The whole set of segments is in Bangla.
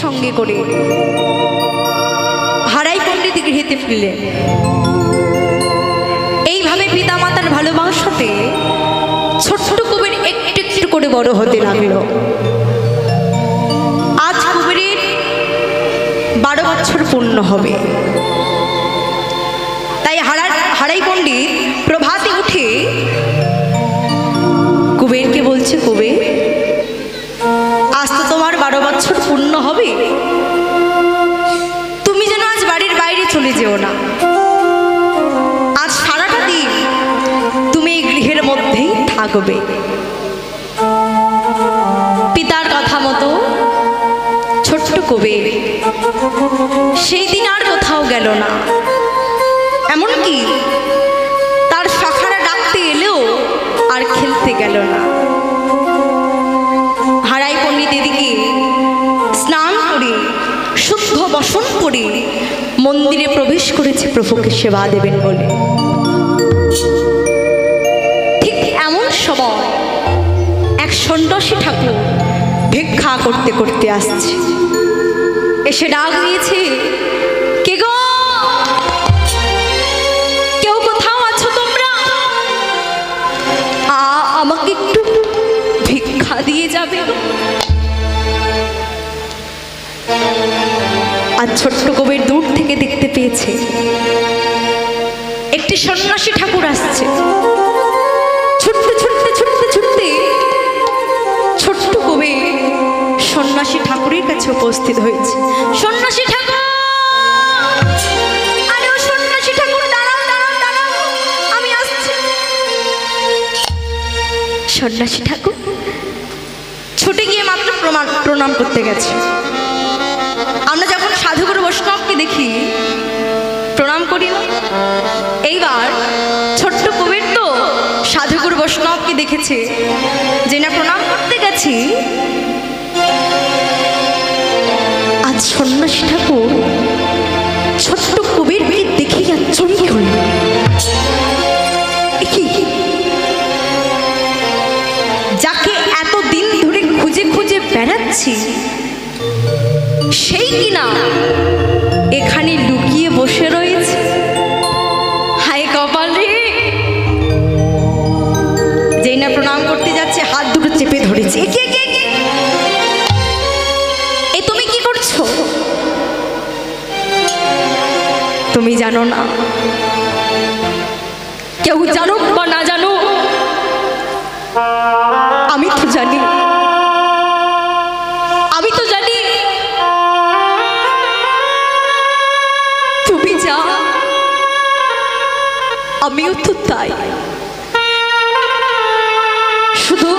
সঙ্গে করে হারাই পণ্ডিত গৃহেতে ফিরলেন। এইভাবে পিতা মাতার ভালোবাসাতে ছোট্ট কুবের একটু একটু করে বড় হতে লাগলো। আজ কুবেরের 12 বছর পূর্ণ হবে। তাই হারাই পণ্ডিত প্রভাতে উঠে কুবেরকে বলছে, কুবের আজ তো তোমার 12 বছর পূর্ণ হবে, তুমি যেন আজ বাড়ির বাইরে চলে যেও না। আজ সারাটা দিন তুমি এই গৃহের মধ্যেই থাকবে। পিতার কথা মতো ছোট্ট কুবের সেই দিন আর কোথাও গেল না। এমনকি তার শাখারা ডাকতে এলেও আর খেলতে গেল না। হারাই পণ্ডিত এদিকে স্নান করে শুদ্ধ বসন করে মন্দিরে প্রবেশ করেছে প্রভুকে সেবা দেবেন বলে। ঠিক এমন সময় এক সন্ন্যাসী ঠাকুর ভিক্ষা করতে করতে আসছে। এসে ডাক দিয়েছে, কে গো, কেউ কোথাও আছো তোমরা? আমাকে একটু ভিক্ষা দিয়ে যাবে। আর ছোট্ট কবির দূর থেকে দেখতে পেয়েছে একটি সন্ন্যাসী ঠাকুর আসছে। ছুটতে ছুটতে ছুটতে ছুটতে ছোট্ট কবি সন্ন্যাসী ঠাকুরের কাছে উপস্থিত হয়েছে। সন্ন্যাসী ঠাকুর, আরে ও সন্ন্যাসী ঠাকুর, দাঁড়াও দাঁড়াও দাঁড়াও, আমি আসছি। সন্ন্যাসী ঠাকুর ছুটে গিয়ে মাত্র প্রণাম করতে গেছে। আমরা যখন সাধুগুরু বৈষ্ণবকে দেখি প্রণাম করি না, এইবার ছোট্ট কবির তো সাধুগুরু বৈষ্ণবকে দেখেছে, যে না প্রণাম করতে গেছি। আজ সন্ন্যাসী ঠাকুর ছোট্ট কবিরকে দেখে চমকে হল। যাকে এতদিন ধরে খুঁজে খুঁজে বেড়াচ্ছি সেই কিনা এখানে লুকিয়ে বসে রয়েছে। হায় কপাল রে! যেই না প্রণাম করতে যাচ্ছে হাত দুটো চেপে ধরেছে। এ তুমি কি করছো? তুমি জানো না, কেউ জানুক বা না জানো, আমি তো জানি, আমি তো জানি তুমি যা, আমিও তো তাই। শুধু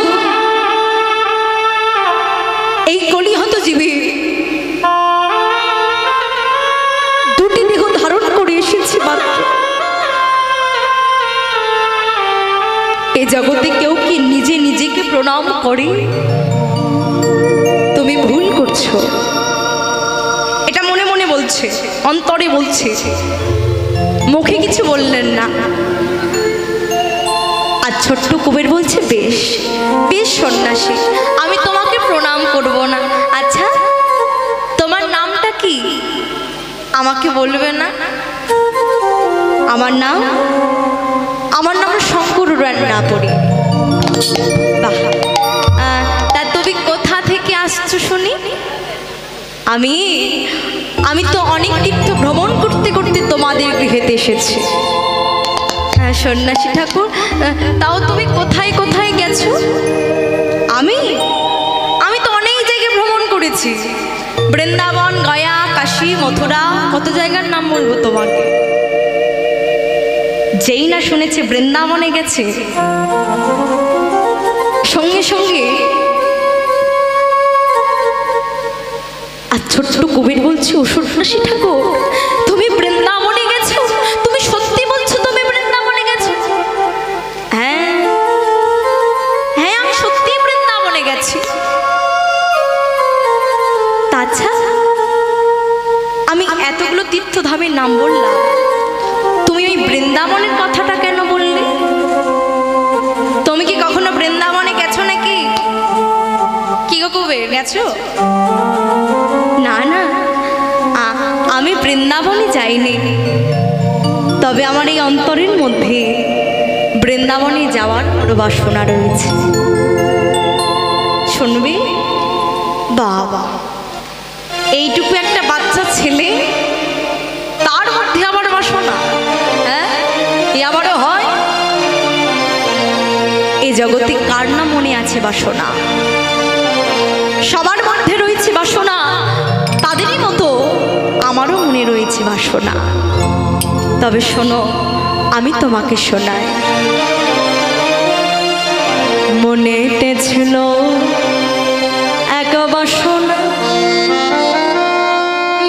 এই কলিহত জীবী দুটি দেহ ধারণ করে এসেছি মাত্র। এ জগতে কেউ কি নিজে নিজেকে প্রণাম করে? তুমি ভুল করছো। এটা মনে মনে বলছে, অন্তরে বলছে, মুখে কিছু বললেন না। আর ছোট্ট কুবের বলছে, বেশ বেশ সন্ন্যাসী, আমি তোমাকে প্রণাম করব না। আচ্ছা তোমার নামটা কি? আমাকে বলবে না? আমার নাম শঙ্কর রান্নাপুরি। বাহ, তা তুমি কোথা থেকে আসছো শুনি? আমি তো অনেক তীর্থ ভ্রমণ করতে করতে তোমাদের গৃহেতে এসেছি। হ্যাঁ সন্ন্যাসী ঠাকুর, তাও তুমি কোথায় কোথায় গেছো? আমি তো অনেক জায়গায় ভ্রমণ করেছি, বৃন্দাবন, গয়া, কাশী, মথুরা, কত জায়গার নাম বলবো তোমাকে। যেই না শুনেছে বৃন্দাবনে গেছে, সঙ্গে সঙ্গে আর ছোট্ট কবির বলছে, ও সন্ন্যাসী ঠাকুর তুমি বৃন্দাবনে গেছো? তুমি সত্যি বলছো তুমি বৃন্দাবনে গেছো? হ্যাঁ হ্যাঁ, আমি সত্যি বৃন্দাবনে গেছি। তাছাড়া আমি এতগুলো তীর্থধামের নাম বললাম, তুমি ওই বৃন্দাবনের কথাটা কেন বললে? তুমি কি কখনো বৃন্দাবনে গেছো নাকি? কি গো কুবের, গেছো? না বৃন্দাবনে যাইনি, তবে আমার এই অন্তরের মধ্যে বৃন্দাবনে যাওয়ার বড় বাসনা রয়েছে। শুনবি বাবা, এইটুকু একটা বাচ্চা ছেলে, তার মধ্যে আবার বাসনা, হ্যাঁ এ আবারও হয়? এই জগতে কার না মনে আছে বাসনা? সবার মধ্যে রয়েছে বাসনা, তাদেরই মতো আমারও মনে রয়েছে বাসনা। তবে শোনো, আমি তোমাকে শোনাই। মনেতে ছিল এক বাসনা,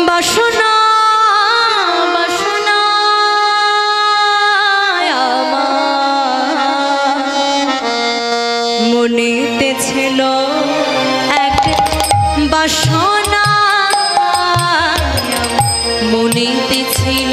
বাসনা বাসনা আমার মনেতে ছিল এক বাসনা, মনেতে ছিল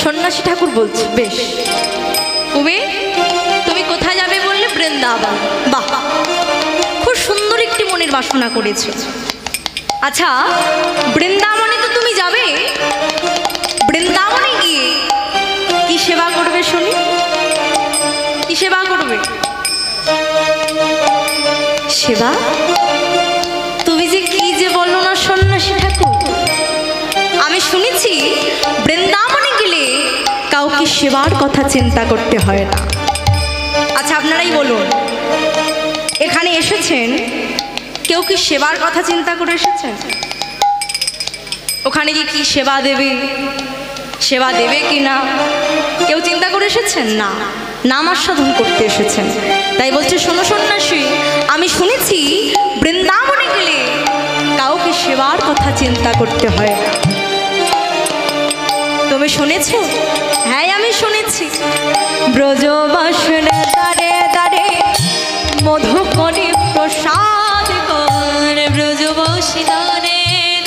সন্ন্যাসী ঠাকুর বলছে, বেশ তুমি তুমি কোথায় যাবে বললে? বৃন্দাবন। বাহ, খুব সুন্দর একটি মনের বাসনা করেছো। আচ্ছা, বৃন্দাবনে তো তুমি যাবে, বৃন্দাবনে গিয়ে কি সেবা করবে শুনি? কি সেবা করবে? সেবা? তুমি যে কি যে বলো না সন্ন্যাসী ঠাকুর, আমি শুনেছি বৃন্দাবনে গেলে কাউকে সেবার কথা চিন্তা করতে হয় না। আচ্ছা আপনারাই বলুন, এখানে এসেছেন, কেউ কি সেবার কথা চিন্তা করে এসেছেন? ওখানে গিয়ে কি সেবা দেবে, সেবা দেবে কি না কেউ চিন্তা করে এসেছেন? না, নাম আস্বাদন করতে এসেছেন। তাই বলছে, শোনো সন্ন্যাসী, আমি শুনেছি বৃন্দাবনে গেলে কাউকে সেবার কথা চিন্তা করতে হয় না। তুমি শুনেছ? হ্যাঁ আমি শুনেছি। ব্রজবাসনে দাঁড়ে দাঁড়ে মধু করে প্রসাদ করে, ব্রজবাসী দাঁড়ে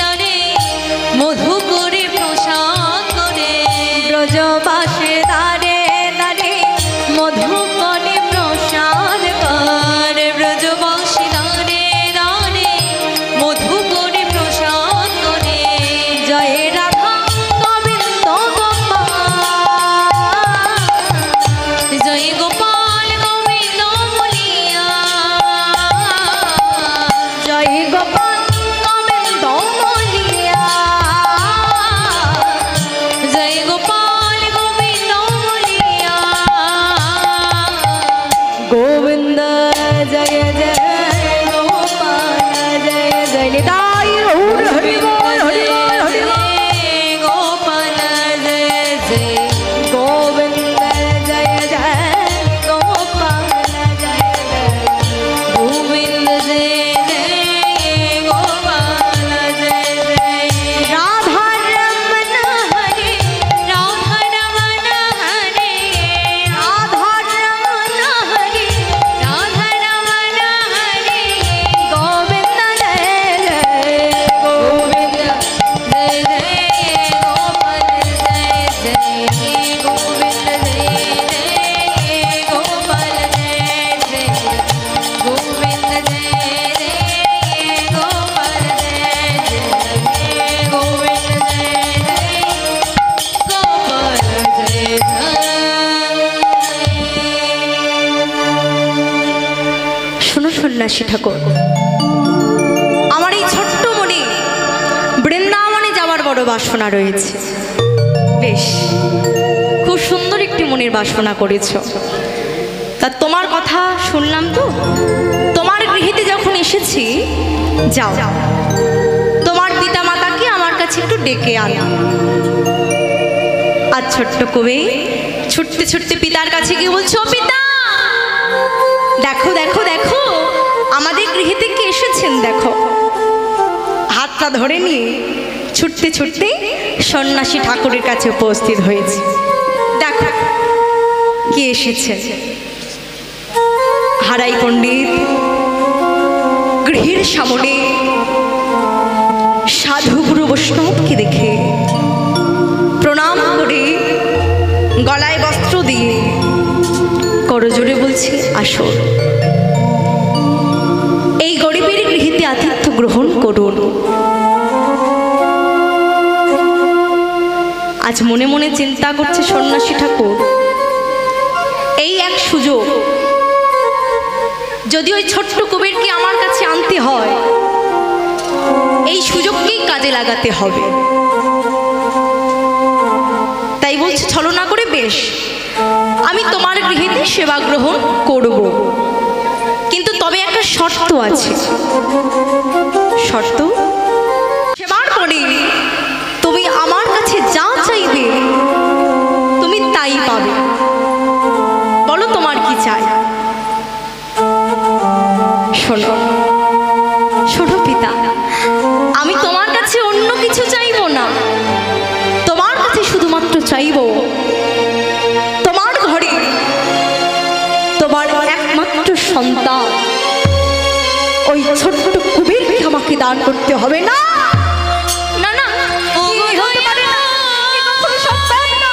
দাঁড়ে মধু করে প্রসাদ করে, ব্রজবাসে দাঁড়ে দাঁড়ে মধু করে প্রসাদ করে, ব্রজবাসী দাঁড়ে দাঁড়ে মধু করে প্রসাদ করে। জয় রাধা গোবিন্দ গোপাল, জয় গোপাল গোবিন্দ বলিয়া সন্ন্যাসী ঠাকুর, আমার এই ছোট্ট মনে বৃন্দাবনে যাওয়ার বড় বাসনা রয়েছে। বেশ, খুব সুন্দর একটি মনের বাসনা করেছ। তা তোমার কথা শুনলাম তো, তোমার গৃহেতে যখন এসেছি, যাও তোমার পিতা মাতাকে আমার কাছে একটু ডেকে আনো। আর ছোট্ট কবি ছুটতে ছুটতে পিতার কাছে গিয়ে বলছো, পিতা দেখো দেখো দেখো, আমাদের গৃহেতে কে এসেছেন দেখো। হাতটা ধরে নিয়ে ছুটতে ছুটতে সন্ন্যাসী ঠাকুরের কাছে উপস্থিত হয়েছে। দেখো কে এসেছে। হারাই পণ্ডিত গৃহের সামনে সাধু গুরু বৈষ্ণবকে দেখে প্রণাম করে গলায় বস্ত্র দিয়ে করজোড়ে বলছে, আসো এই গরিবের গৃহেতে আতিথ্য গ্রহণ করুন। আজ মনে মনে চিন্তা করছে সন্ন্যাসী ঠাকুর, এই এক সুযোগ, যদি ওই ছোট্ট কুবেরকে আমার কাছে আনতে হয়, এই সুযোগকেই কাজে লাগাতে হবে। তাই বলছে, ছলনা করে বেশ আমি তোমার গৃহেতে সেবা গ্রহণ করব, কিন্তু তবে একটা শর্ত আছে। শর্ত, সেবার পরে তুমি আমার কাছে যা চাইবে তুমি তাই পাবে। বলো তোমার কি চাই? শোনো শোনো পিতা, আমি তোমার কাছে অন্য কিছু চাইবো না, তোমার কাছে শুধুমাত্র চাইবো তোমার ঘরে তোমার একমাত্র সন্তান ওই ছোট্ট কুবেরকে আমাকে দান করতে হবে। না না না, এই হতে পারে না, এ কখনো সম্ভব না।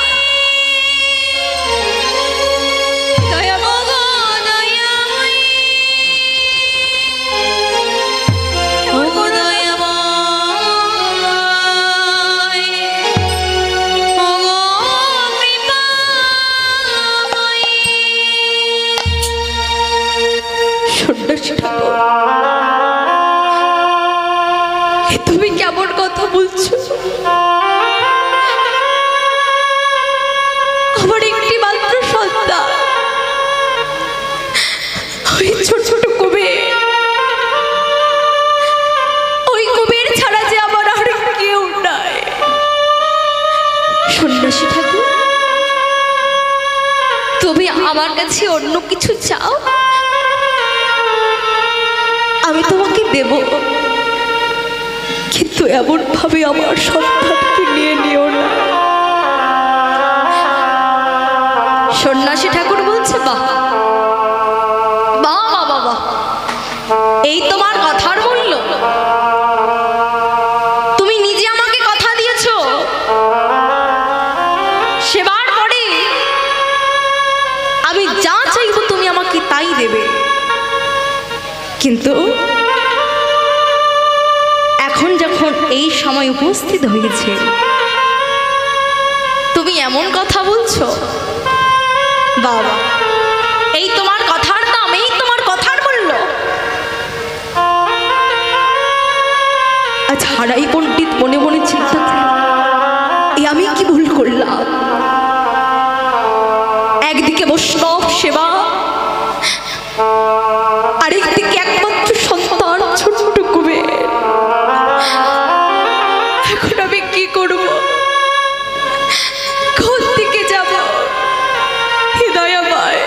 তুমি কেমন কথা বলছো? আমার একটি মাত্র সন্তান, ওই ছোট ছোট কুবের, ওই কুবের ছাড়া যে আমার আর কেউ নাই। সন্ন্যাসী ঠাকুর, তুমি আমার কাছে অন্য কিছু চাও, আমি তোমাকে দেব, কিন্তু এমন ভাবে আমার সন্তানকে নিয়ে নিও না। সন্ন্যাসী ঠাকুর বলছে, বাহ বাহ বাহ বাহ, এই তোমার কথার মূল্য। তুমি নিজে আমাকে কথা দিয়েছো, সেবার পরে আমি যা চাইবো তুমি আমাকে তাই দেবে, কিন্তু এখন যখন এই সময় উপস্থিত হয়েছে তুমি এমন কথা বলছো। বাবা, এই তোমার কথার দাম, এই তোমার কথার মূল্য। আজ হারাই পণ্ডিত মনে মনে চিন্তা করে, এই আমি কি ভুল করলাম? একদিকে বৈষ্ণব সেবা, আরেকদিকে একমাত্র সন্তান ছোট্ট কুবের। এখন আমি কি করব? কোন দিকে যাব? হৃদয়াময়,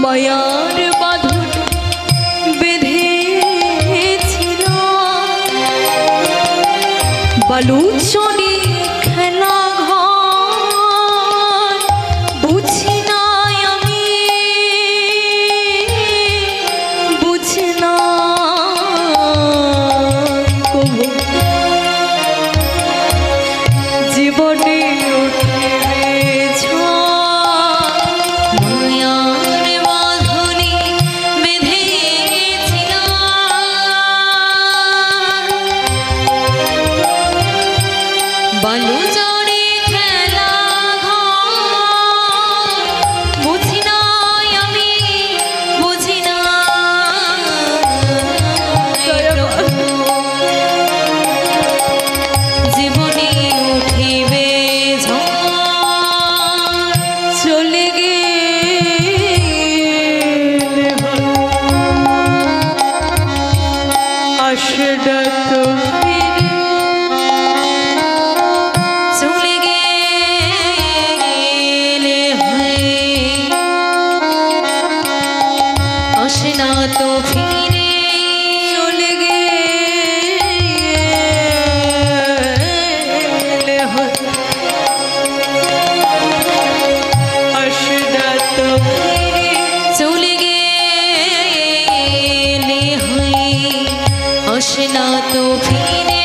মায়ার বাঁধন বেঁধেছিল বালুচরে খেলা ঘর বুঝি নাই আমি বুঝি না কবু জীবনে বালুচরে খেলা ঘর বুঝি নাই আমি বুঝি না জীবনে উঠিবে ঝড় চলে গেলে আসে না তো তো ফিরে চলে গেলে আসে না তো ফিরে চলে গেলে আসে না তো ফিরে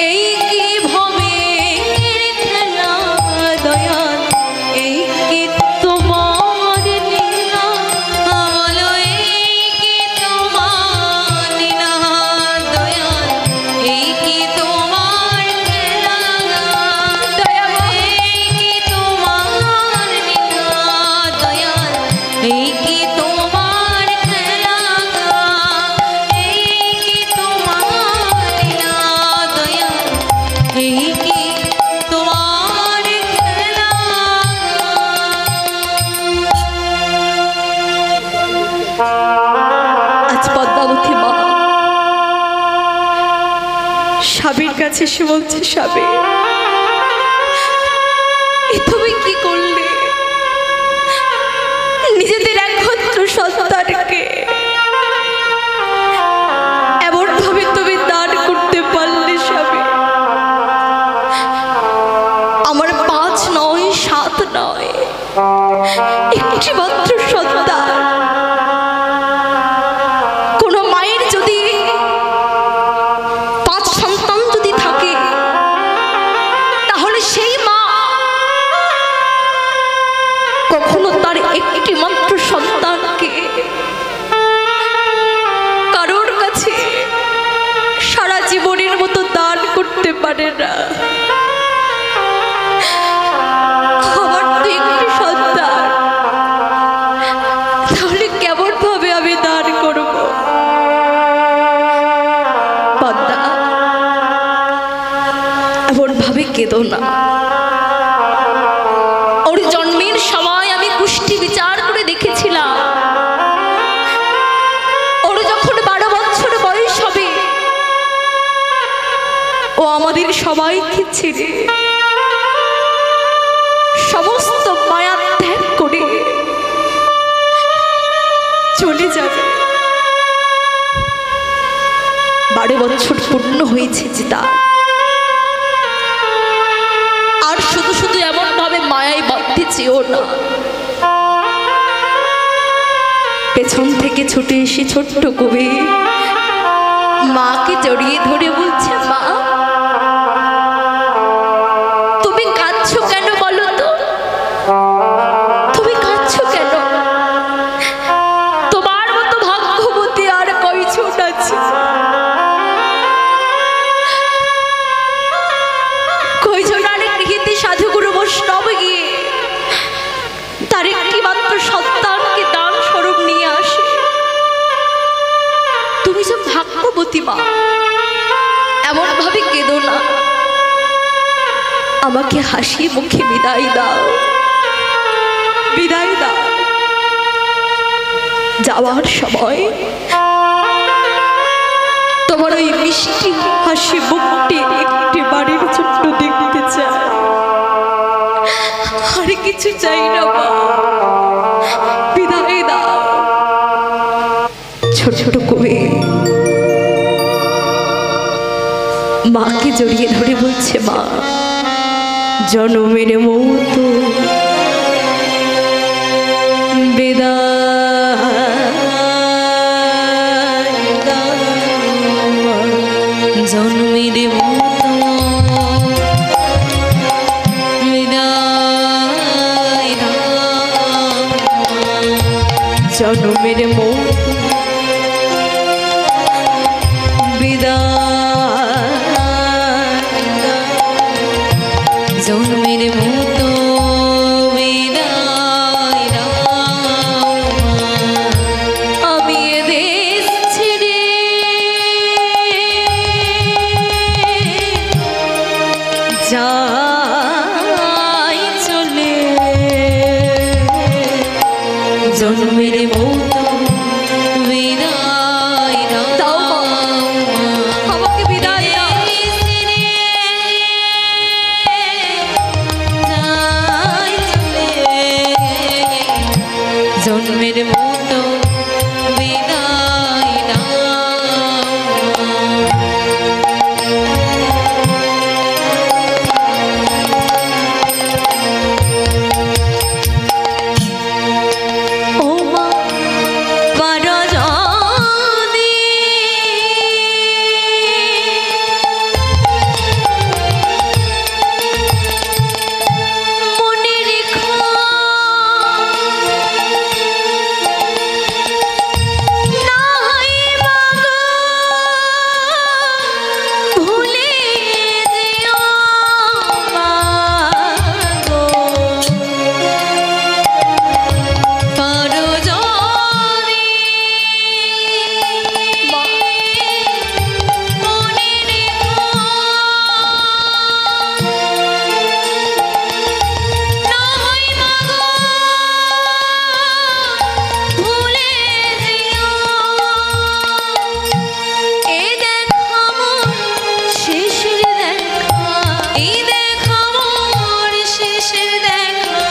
এই কি ভবের খেলা দয়াল এই কি তোমার লীলা বলো আজ পদ্মাবতী মা স্বামীর কাছে সে বলছে, স্বামী তুমি কি করলে? নিজেদের একমাত্র সন্তানকে এমন ভাবে তুমি দান করতে পারলে স্বামী। আমার 5 নয় 7 নয়, একটি মাত্র সন্তান। কোনো মায়ের যদি 5 সন্তান যদি থাকে, তাহলে সেই মা কখনো তার একটি মাত্র সন্তানকে কারোর কাছে সারা জীবনের মতো দান করতে পারে না। আমার তো একটি সন্তান, তাহলে কেমন ভাবে আমি দান করব? পদ্মা, এমন ভাবে কেঁদো না। ওর জন্মের সময় আমি কুষ্টি বিচার করে দেখেছিলাম, ওর যখন 12 বছর বয়স হবে, ও আমাদের সবাইকে ছেড়ে সমস্ত মায়া ত্যাগ করে চলে যাবে। 12 বছর পূর্ণ হয়েছে যে তার, আর শুধু শুধু এমন ভাবে মায়ায় বাঁধতেছেও না। পেছন থেকে ছুটে এসে ছোট্ট কবি মাকে জড়িয়ে ধরে বলছে, মা তুমি কাঁদছো কেন বলো তো? তুমি কাঁদছো কেন? তোমার মতো ভাগ্যবতী আর কয়জন আছে? কয়জন আর গৃহীতে সাধুগুরু বৈষ্ণব গিয়ে তার একটি মাত্র সন্তানকে দান স্বরূপ নিয়ে আসে। তুমি যে ভাগ্যবতী মা, এমন ভাবে কেঁদো না। আমাকে হাসি মুখে বিদায় দাও, বিদায় দাও। যাওয়ার সময় তোমার ওই মিষ্টি হাসি মুখটি একটি বাড়ির জন্য দেখতে চাই, আর কিছু চাই না মা। বিদায় দাও। ছোট কবি মাকে জড়িয়ে ধরে বলছে, মা জনমের মতো বিদায়, জন্মের মতো বিদায় দাও, জনমের মতো জন্মের মতো বিদায় দাও, আমি এ দেশ ছেড়ে যাই চলে, জন্মের মতো বিদায় দাও, আমাকে বিদায় দাও। জন্মের মতো বিদায় দাও, ও মা পারো যদি মনে রেখো, নাই মাগো ভুলে যেও মাগো, পারো যদি মনে রেখো, নাই মাগো ভুলে যেও, এই দেখো মোর শেষের দেখা, এই দেখো মোর শেষের দেখা,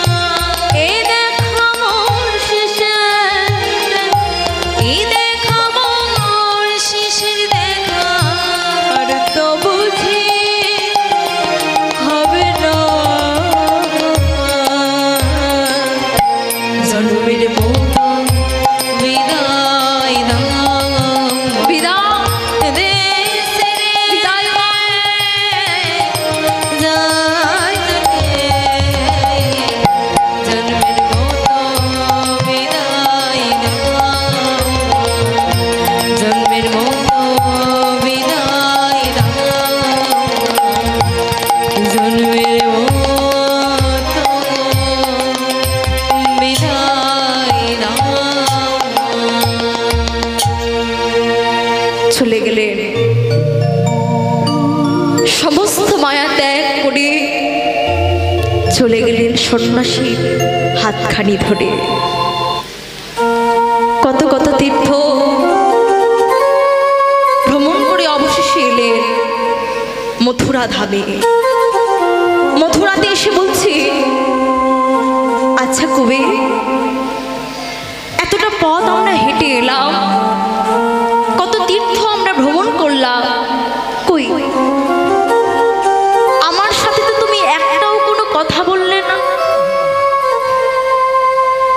এই দেখো মোর শেষের, এই দেখো মোর শেষের দেখা, আর তো বুঝি হবে না, জন্মের মতো বিদায় দাও, বিদায় দেশের বিদায় যাই চলে, জন্মের মতো বিদায় দাও, জন্মের মতো বিদায় দাও, জন্মের মতো বিদায় দাও। চলে গেলেন। সমস্ত মায়া ত্যাগ করে চলে গেলেন সন্ন্যাসী হাতখানি ধরে। কত কত তীর্থ ভ্রমণ করে অবশেষে এলেন মথুরা ধামে। মথুরাতে এসে বলছি, আচ্ছা কবি, এতটা পথ আমরা হেঁটে এলাম, কত তীর্থ আমরা ভ্রমণ করলাম, কই আমার সাথে তো তুমি একটাও কোনো কথা বললে না।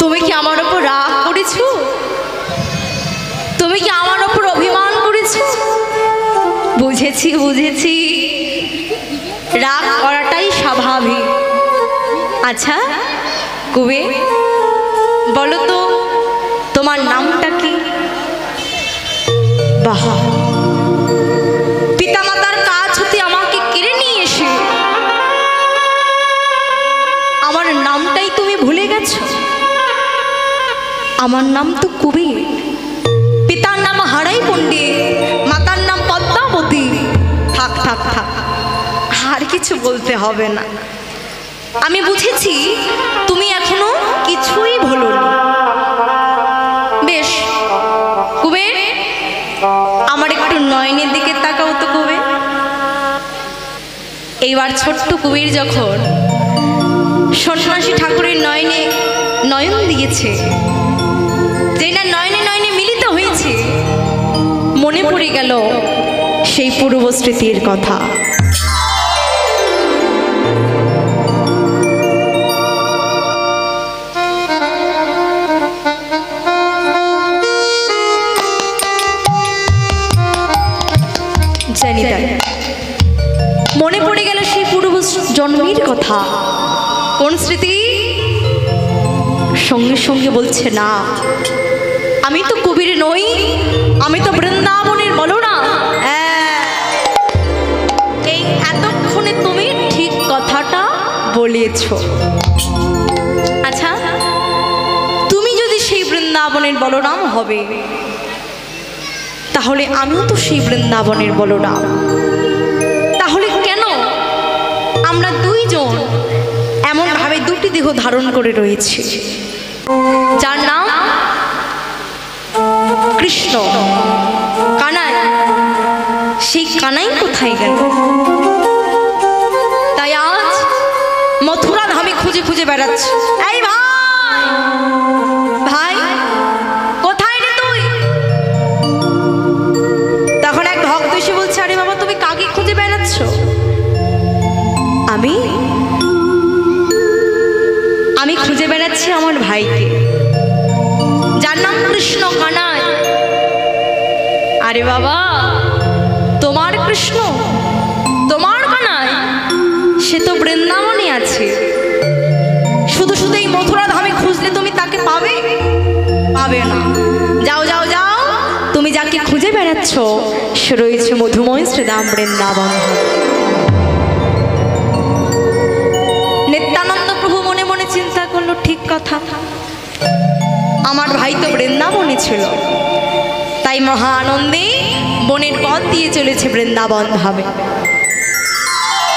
তুমি কি আমার ওপর রাগ করেছো? তুমি কি আমার ওপর অভিমান করেছো? বুঝেছি বুঝেছি, রাগ করাটাই স্বাভাবিক। আচ্ছা কবি, বলো তো তোমার নামটা কি? বাহ, পিতামাতার কাছ হতে আমাকে কেড়ে নিয়ে এসে আমার নামটাই তুমি ভুলে গেছো। আমার নাম তো কবি, পিতার নাম হারাই পণ্ডিত, মাতার নাম পদ্মাবতী। থাক থাক থাক, আর কিছু বলতে হবে না। আমি বুঝেছি তুমি এখনো কিছুই ভুলোনি। বেশ কুবের, আমার একটু নয়নের দিকে তাকাও তো কুবের। এইবার ছোট্ট কুবের যখন সন্ন্যাসী ঠাকুরের নয়নে নয়ন দিয়েছে, যেই না নয়নে নয়নে মিলিত হয়েছে, মনে পড়ে গেল সেই পূর্ব স্মৃতির কথা। জানি তাই মনে পড়ে গেল সেই পূর্ব জন্মের কথা। কোন স্মৃতি? সঙ্গে সঙ্গে বলছে না, আমি তো কবির নই, আমি তো বৃন্দাবনের বলো না। এই এতক্ষণে তুমি ঠিক কথাটা বলেছ। আচ্ছা, তুমি যদি সেই বৃন্দাবনের বলরাম হবে, তাহলে আমিও তো সেই বৃন্দাবনের বলরাম। তাহলে কেন আমরা দুইজন এমন ভাবে দুটি দেহ ধারণ করে রয়েছি, যার নাম কৃষ্ণ, কানাই? সেই কানাই কোথায় গেল? তাই আজ মথুরা ধামে খুঁজে খুঁজে বেড়াচ্ছে। এই ভাই, ভাই কোথায় রে তুই? তখন এক ভক্ত এসে বলছে, আরে বাবা তুমি কাকে খুঁজে বেড়াচ্ছ? আমি খুঁজে বেড়াচ্ছি আমার ভাইকে, যার নাম কৃষ্ণ, কানাই। আরে বাবা, তোমার কৃষ্ণ, তোমার কানাই সে তো বৃন্দাবনে আছে। শুধু শুধু এই মথুরা ধামে খুঁজলে তুমি তাকে পাবে? পাবে না। যাও যাও যাও, তুমি যাকে খুঁজে বেড়াচ্ছ সে রয়েছে মধুময় শ্রীধাম বৃন্দাবন। নিত্যানন্দ প্রভু মনে মনে চিন্তা করলো, ঠিক কথা, আমার ভাই তো বৃন্দাবনে ছিল, তাই মহা আনন্দে বনের পথ দিয়ে চলেছে বৃন্দাবন ধামে।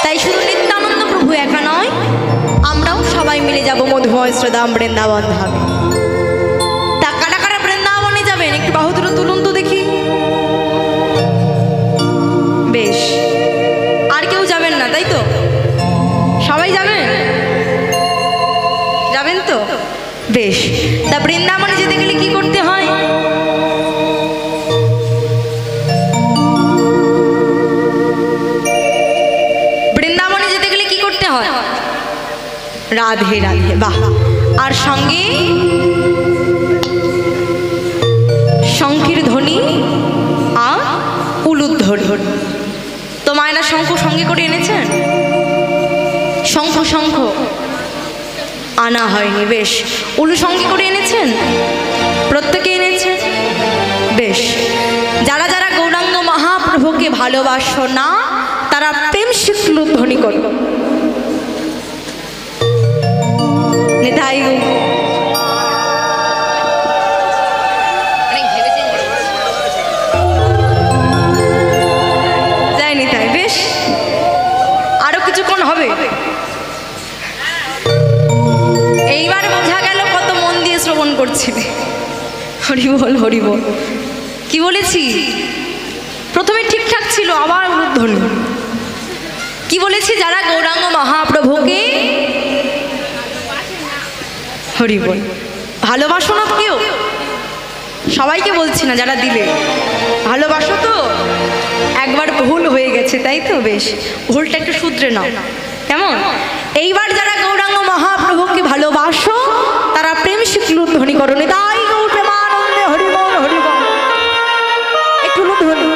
তাই শুধু নিত্যানন্দ প্রভু একা নয়, আমরাও সবাই মিলে যাব মধুময় শ্রীধাম বৃন্দাবন ধামে। তা কারা কারা বৃন্দাবনে যাবেন একটু বাহু দুটো তুলুন তো দেখি। বেশ, আর কেউ যাবেন না তাই তো? সবাই যাবেন? যাবেন তো? বেশ। তা বৃন্দাবনে যেতে গেলে কি করতে হয়? বৃন্দাবনে যেতে গেলে কি করতে হয়? রাধে রাধে। বাহ। আর সঙ্গে শঙ্খের ধ্বনি আর উলুধ্বনি। তো মায়েরা শঙ্খ সঙ্গে করে এনেছেন? শঙ্খ শঙ্খ আনা হয়নি। বেশ। উলু সঙ্গে করে এনেছেন? প্রত্যেকে এনেছেন? বেশ। যারা যারা গৌরাঙ্গ মহাপ্রভুকে ভালোবাসো না, তারা প্রেম শিখলু ধ্বনি করো। নিতাই যাই নিতাই। বেশ, আরো কিছুক্ষণ হবে। এইবার বোঝা গেল কত মন দিয়ে শ্রবণ করছিলে। হরিবল হরিবল। কি বলেছি? প্রথমে ঠিকঠাক ছিল, আবার উলুধ্বনি। কি বলেছি? যারা গৌরাঙ্গ মহাপ্রভুকে হরিবল ভালোবাসো না কেউ? সবাইকে বলছি না, যারা দিলে ভালোবাসো তো? একবার ভুল হয়ে গেছে তাই তো? বেশ, ভুলটা একটু শুধরে নাও, কেমন? এইবার যারা গৌরাঙ্গ মহাপ্রভুকে ভালোবাসো, তারা প্রেম শিখলু ধ্বনি করো। তাই গৌর প্রেমানন্দে হরিবল হরিবল। একটু ধ্বনি।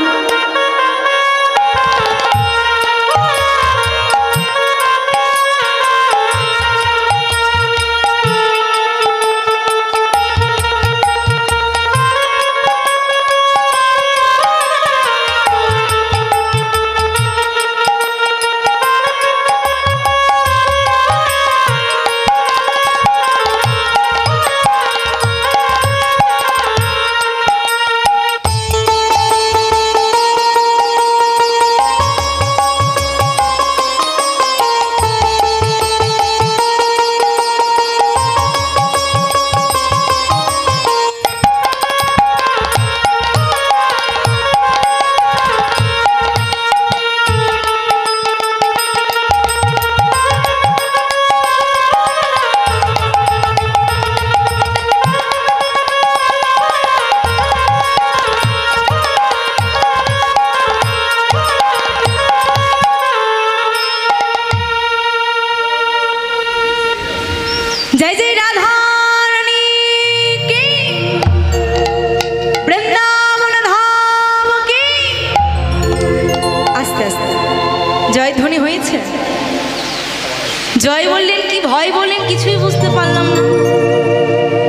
জয় বললেন কি ভয় বললেন কিছুই বুঝতে পারলাম না।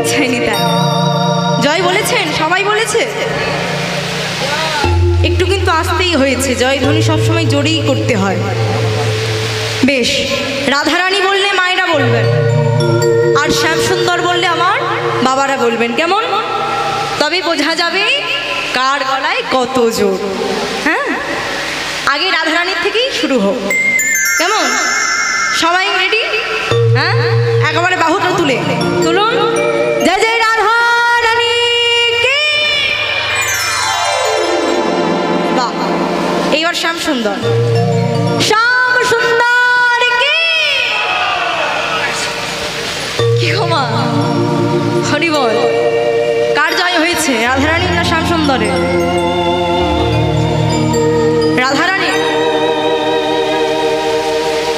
ছাইনি তাই জয় বলেছেন, সবাই বলেছে, একটু কিন্তু আসতেই হয়েছে, জয়ধ্বনি সবসময় জোরেই করতে হয়। বেশ, রাধারানী বললে মায়েরা বলবেন, আর শ্যাম সুন্দর বললে আমার বাবারা বলবেন, কেমন? তবে বোঝা যাবে কার গলায় কত জোর। হ্যাঁ, আগে রাধারানীর থেকেই শুরু হোক, কেমন? সবাই রেডি? হ্যাঁ, একেবারে বাহুটা তুলে তুলুন। জয় জয় রাধা রানী কি। বাহ, এইবার শ্যাম সুন্দর, শ্যাম সুন্দর কি। কি ক্ষমা, হরি বল। কার জয় হয়েছে, রাধারানী না শ্যাম সুন্দরের? রাধারানী।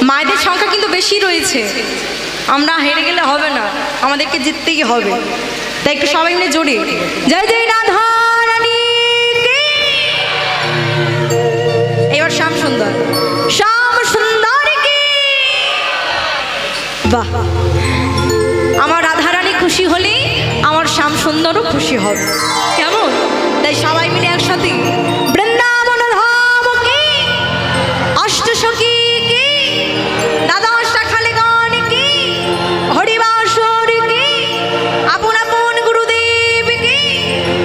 মায়েদের সংখ্যা কিন্তু বেশি রয়েছে, আমরা হেরে গেলে হবে না, আমাদেরকে জিততেই হবে। তাই একটু সবাই মিলে জোরে জয় জয় রাধা রানী কি। এবার শ্যাম সুন্দর, শ্যাম সুন্দর কি। বাহ, আমার রাধারানী খুশি হলে আমার শ্যাম সুন্দরও খুশি হবে, কেমন? তাই সবাই মিলে একসাথে বৃন্দাবন ধাম কি, অষ্টসখী কি, দাদা শাখালে গান কি, হরিবাসর কি, আপন আপন গুরুদেব কি,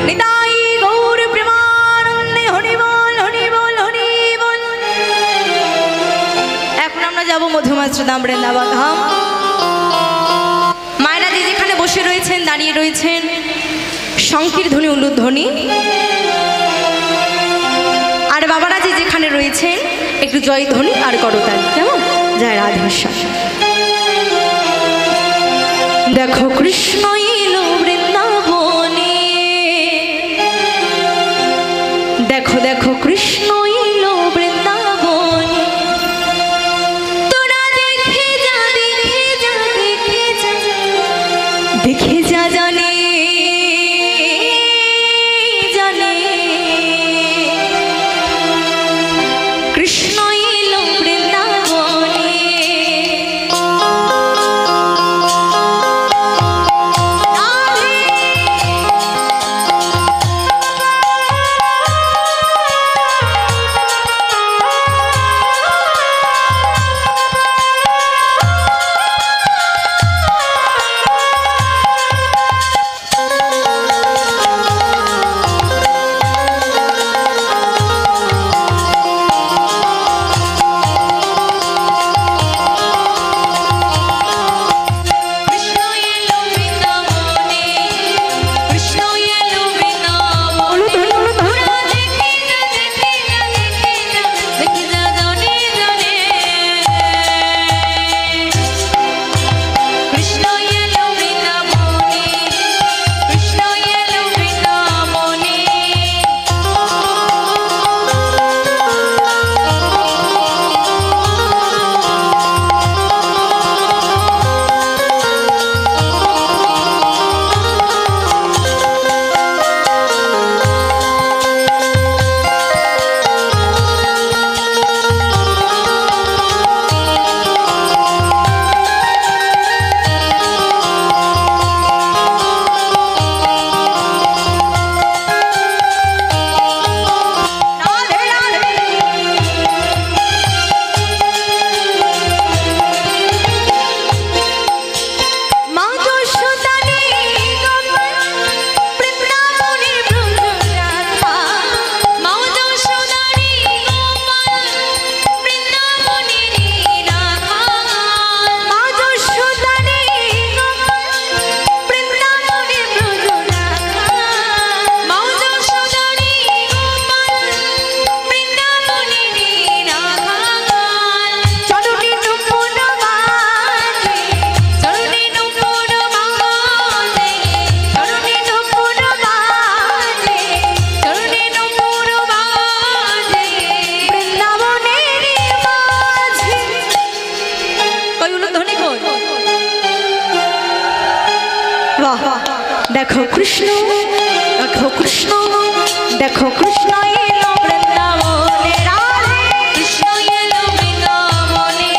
নিতাই গৌর প্রেমানন্দে হরি বল হরি বল হরি বল। এখন আমরা যাব মধুমাশ্রদাম বৃন্দাবন ধাম। মায়েরা যে যেখানে বসে রয়েছেন, দাঁড়িয়ে রয়েছেন, শঙ্কির ধ্বনি উলুধ্বনি, আর বাবারা যে যেখানে রয়েছেন একটু জয় ধ্বনি আর করতালি, কেমন? জয় রাধেশ্বর। দেখো কৃষ্ণ এলো বৃন্দাবনে, দেখো দেখো কৃষ্ণ এলো বৃন্দাবনে, তোরা দেখে যা দেখে যা দেখে যা দেখে যা, জানে জানে কৃষ্ণ এলো বৃন্দাবনে। দেখো কৃষ্ণ, দেখো কৃষ্ণ, দেখো কৃষ্ণ এলো বৃন্দাবনে, রাধে কৃষ্ণ এলো বৃন্দাবনে।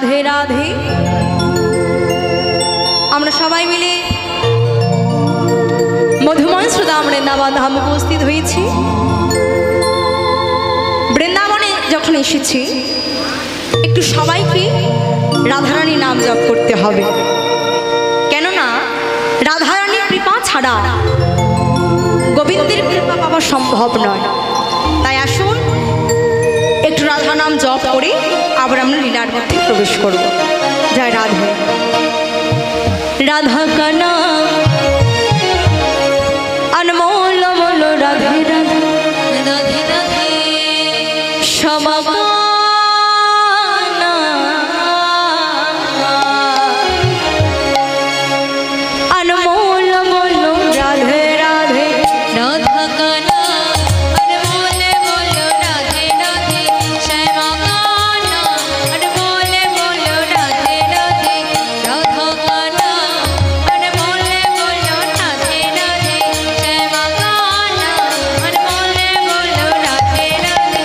রাধে রাধে। আমরা সবাই মিলে মধুময় শ্রোতাম বৃন্দাবন ধাম উপস্থিত হয়েছি। বৃন্দাবনে যখন এসেছি একটু সবাইকে রাধারানী নাম জপ করতে হবে, কেননা রাধারানীর কৃপা ছাড়া গোবিন্দের কৃপা পাওয়া সম্ভব নয়। তাই আসুন একটু রাধা নাম জপ করে আবার আমরা লীলার মধ্যে প্রবেশ করব। জয় রাধে। রাধা কানা अनमोल मोल राधे राधे রাধে রাধে क्षमाना अनमोल मोल राधे राधे রাধা কানা অনমোলে বলো রাধে রাধে শ্যামা কানা অনমোলে বলো রাধে রাধে রাধা কানা অনমোলে বলো রাধে রাধে শ্যামা কানা অনমোলে বলো রাধে রাধে।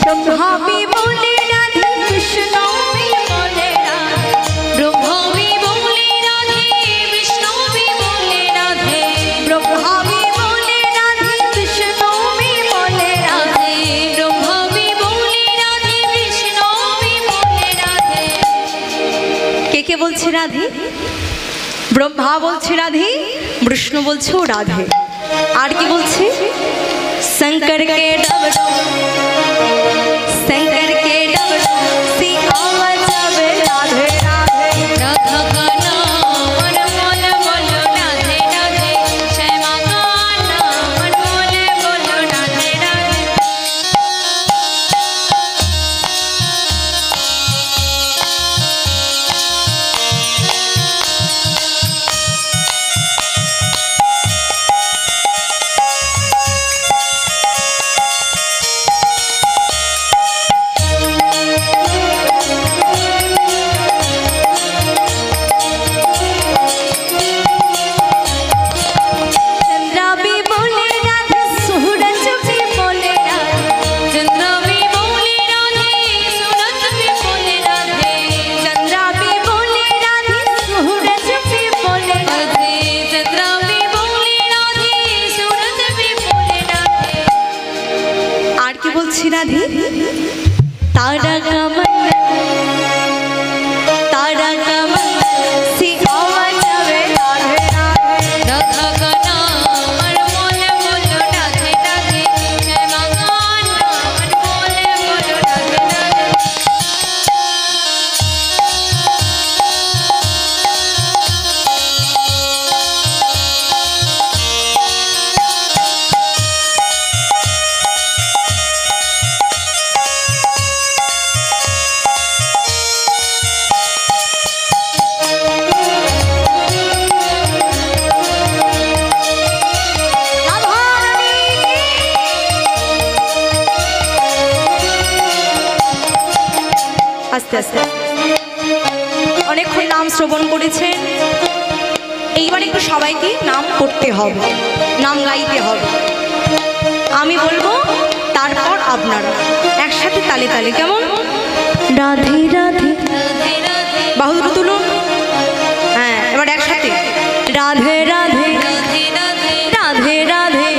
ब्रह्मावी बोले राधे कृष्ण भी बोले राधे ब्रह्मा भी बोले राधे विष्णु भी बोले राधे ब्रह्मावी बोले राधे कृष्ण भी बोले राधे राधे ब्रह्मा भी बोले राधे विष्णु भी बोले राधे। কে বলছে রাধে? ব্রহ্মা বলছে রাধে, বিষ্ণু বলছে ও রাধে, আর কি বলছে? शंकर के डमरू शंकर के डमरू सी आवाज आवे राधे राधे राधा काना अनमोल बोलो राधे राधे श्यामा काना अनमोल बोलो राधे राधे। चंद्रा भी बोले राधे सूरज भी बोले राधे चंद्रा भी बोले राधे सूरज भी बोले राधे चंद्रा भी बोले राधे सूरज भी बोले राधे राधे चंद्रा भी बोले राधे सूरज भी बोले राधे। আর কি বলছি রাধে? तारा कमल सी आवाज आवे राधे राधे राधा काना अनमोल बोलो राधे राधे श्यामा काना अनमोल बोलो राधे राधे। আস্তে আস্তে অনেকক্ষণ নাম শ্রবণ করেছেন, এইবার একটু সবাইকে নাম করতে হবে, নাম গাইতে হবে। আমি বলবো তারপর আপনারা একসাথে তালে তালে, কেমন? রাধে রাধে राधे राधे বাহু দুটো তুলুন। হ্যাঁ, এবার একসাথে রাধে রাধে राधे राधे राधे राधे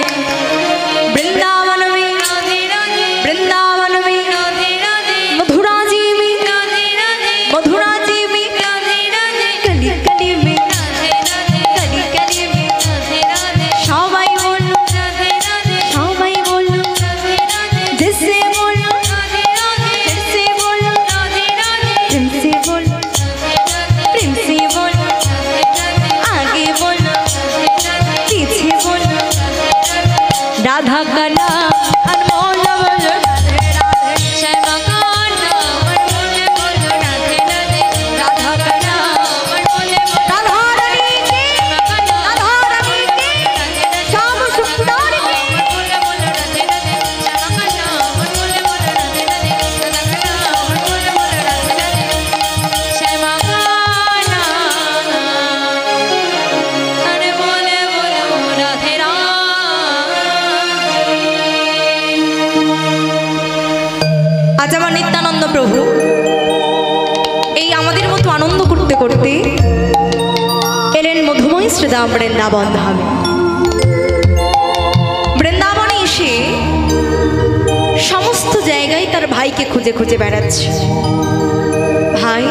वृंदावन में राधे राधे वृंदावन में राधे राधे मथुरा जी में राधे राधे मथुरा जी में राधे राधे कली कली में राधे राधे कली कली में राधे राधे সবাই বললো राधे राधे সবাই বললো राधे राधे जिससे बोलो राधे राधे जिससे बोलो राधे राधे जिनसे बोलो राधे राधे का नाम अनमोल बोलो राधे राधे श्यामा का नाम अनमोल बोलो राधे राधे राधा का नाम अनमोल बोलो राधा रानी की, राधा रानी की, श्याम सुंदर की। अनमोल बोलो राधे राधे श्यामा का नाम अनमोल बोलो राधे राधे राधा का नाम अनमोल बोलो राधे राधे श्यामा का नाम अनमोल बोलो राधे राधे। আজ আমার নিত্যানন্দ প্রভু এই আমাদের মতো আনন্দ করতে করতে এলেন মধুময় শ্রীধাম বৃন্দাবন ধামে। বৃন্দাবনে এসে সমস্ত জায়গায় তার ভাইকে খুঁজে খুঁজে বেড়াচ্ছে। ভাই